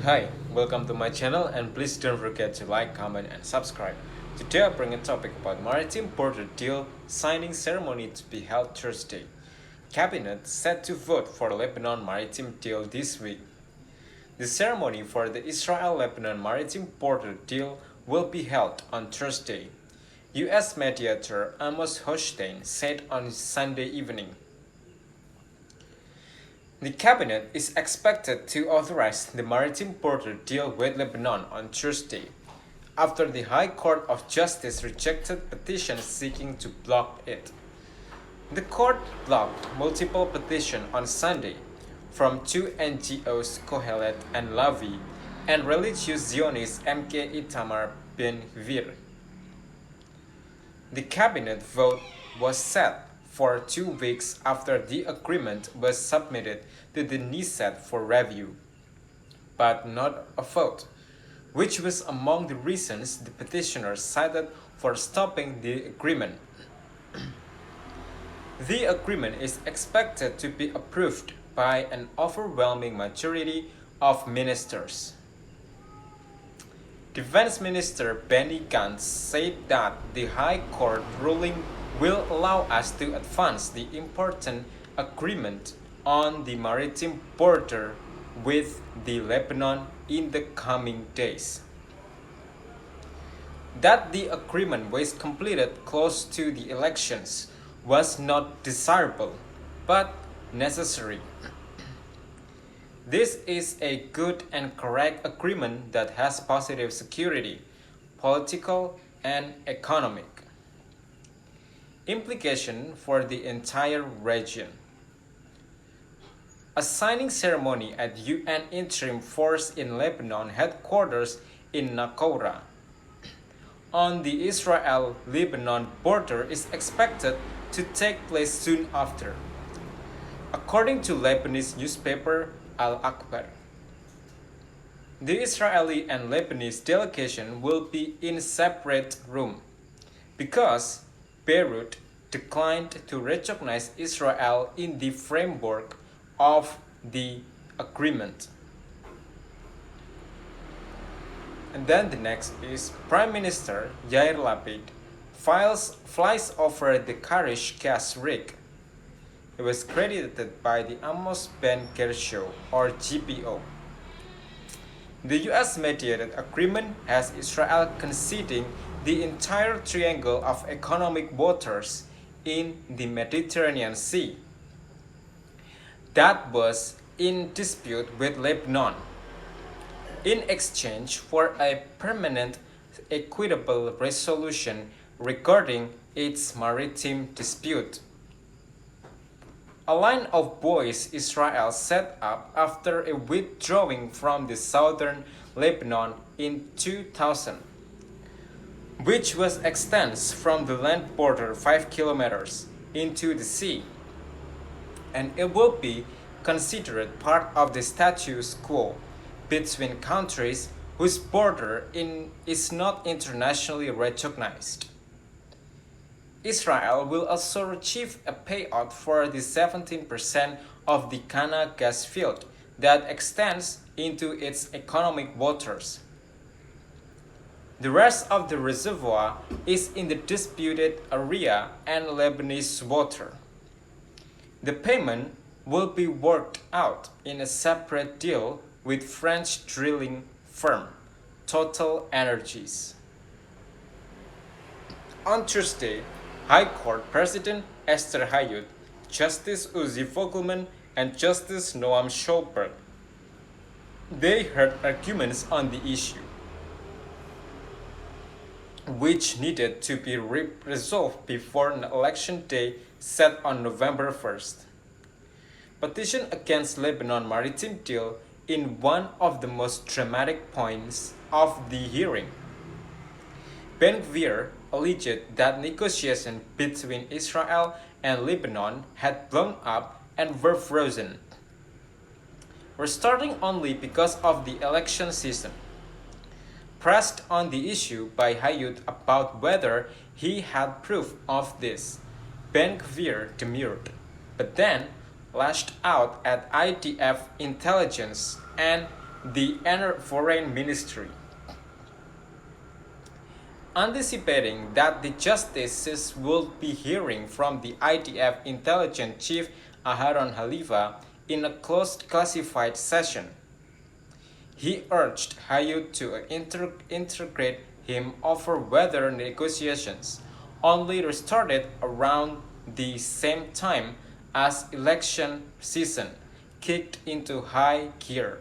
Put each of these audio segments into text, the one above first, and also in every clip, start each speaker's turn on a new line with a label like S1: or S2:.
S1: Hi, welcome to my channel and please don't forget to like, comment and subscribe. Today I bring a topic about maritime border deal signing ceremony to be held Thursday. Cabinet set to vote for Lebanon maritime deal this week. The ceremony for the Israel-Lebanon maritime border deal will be held on Thursday, U.S. mediator Amos Hochstein said on Sunday evening. The cabinet is expected to authorize the maritime border deal with Lebanon on Thursday, after the High Court of Justice rejected petitions seeking to block it. The court blocked multiple petitions on Sunday from two NGOs Kohelet and Lavi and religious Zionist MK Itamar Ben Gvir. The cabinet vote was set for 2 weeks after the agreement was submitted to the Knesset for review, but not a vote, which was among the reasons the petitioners cited for stopping the agreement. The agreement is expected to be approved by an overwhelming majority of ministers. Defense Minister Benny Gantz said that the High Court ruling will allow us to advance the important agreement on the maritime border with the Lebanon in the coming days. That the agreement was completed close to the elections was not desirable, but necessary. This is a good and correct agreement that has positive security, political and economic implication for the entire region. A signing ceremony at UN Interim Force in Lebanon headquarters in Naqoura on the Israel-Lebanon border is expected to take place soon after, according to Lebanese newspaper Al Akbar. The Israeli and Lebanese delegation will be in separate rooms because Beirut declined to recognize Israel in the framework of the agreement. And then the next is Prime Minister Yair Lapid flies over the Karish gas rig. It was credited by the Amos Ben Gershow or GPO. The US mediated agreement has Israel conceding the entire triangle of economic waters in the Mediterranean Sea that was in dispute with Lebanon, in exchange for a permanent, equitable resolution regarding its maritime dispute. A line of buoys Israel set up after a withdrawing from the southern Lebanon in 2000, which was extends from the land border 5 kilometers into the sea, and it will be considered part of the status quo between countries whose border is not internationally recognized. Israel will also receive a payout for the 17% of the Kana gas field that extends into its economic waters. The rest of the reservoir is in the disputed area and Lebanese water. The payment will be worked out in a separate deal with French drilling firm Total Energies. On Thursday, High Court President Esther Hayut, Justice Uzi Vogelman, and Justice Noam Schulberg, they heard arguments on the issue, which needed to be resolved before an election day set on November 1st. Petition against Lebanon maritime deal in one of the most dramatic points of the hearing. Ben Gvir alleged that negotiations between Israel and Lebanon had blown up and were frozen, restarting only because of the election season. Pressed on the issue by Hayut about whether he had proof of this, Ben Gvir demurred, but then lashed out at IDF intelligence and the Foreign Ministry. Anticipating that the justices would be hearing from the IDF intelligence chief Aharon Halifa in a closed classified session, he urged Hayut to integrate him over whether negotiations only restarted around the same time as election season kicked into high gear.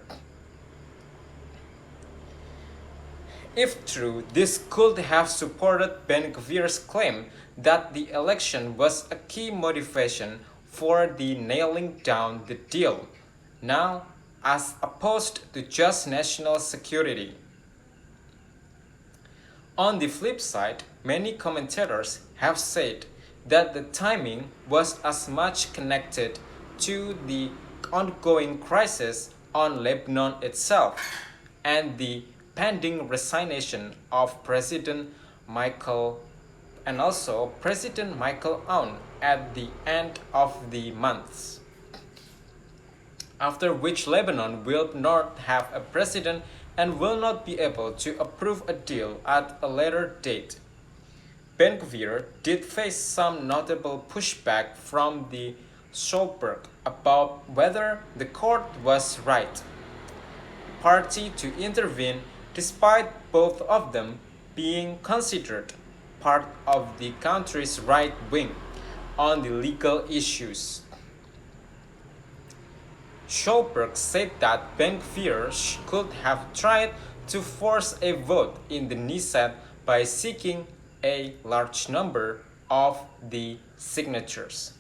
S1: If true, this could have supported Ben-Gvir's claim that the election was a key motivation for the nailing down the deal, now as opposed to just national security. On the flip side, many commentators have said that the timing was as much connected to the ongoing crisis on Lebanon itself and the pending resignation of President Michael Aoun at the end of the month, after which Lebanon will not have a president and will not be able to approve a deal at a later date. Ben-Gvir did face some notable pushback from the Schulberg about whether the court was right party to intervene, despite both of them being considered part of the country's right wing on the legal issues. Schulberg said that Ben-Gvir could have tried to force a vote in the Knesset by seeking a large number of the signatures.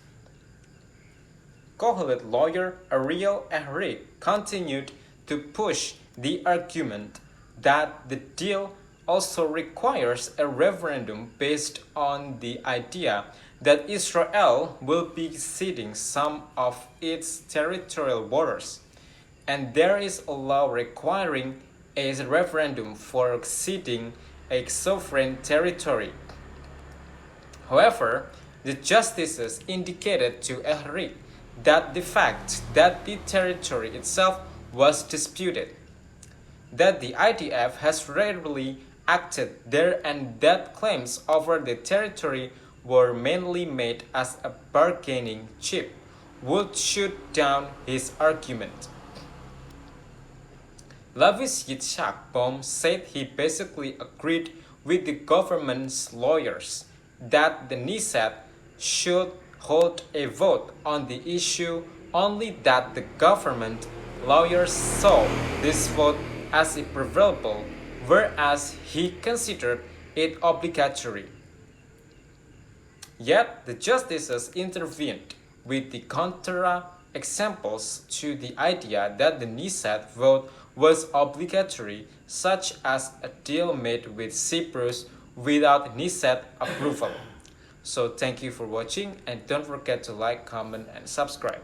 S1: Kohelet lawyer Ariel Ehrik continued to push the argument that the deal also requires a referendum based on the idea that Israel will be ceding some of its territorial waters, and there is a law requiring a referendum for ceding a sovereign territory. However, the justices indicated to Ehrik that the fact that the territory itself was disputed, that the IDF has rarely acted there, and that claims over the territory were mainly made as a bargaining chip, would shoot down his argument. Lavis Yitzhak Baum said he basically agreed with the government's lawyers that the Knesset should hold a vote on the issue, only that the government lawyers saw this vote as irrevocable, whereas he considered it obligatory. Yet the justices intervened with the counter-examples to the idea that the Knesset vote was obligatory, such as a deal made with Cyprus without Knesset approval. So thank you for watching, and don't forget to like, comment, and subscribe.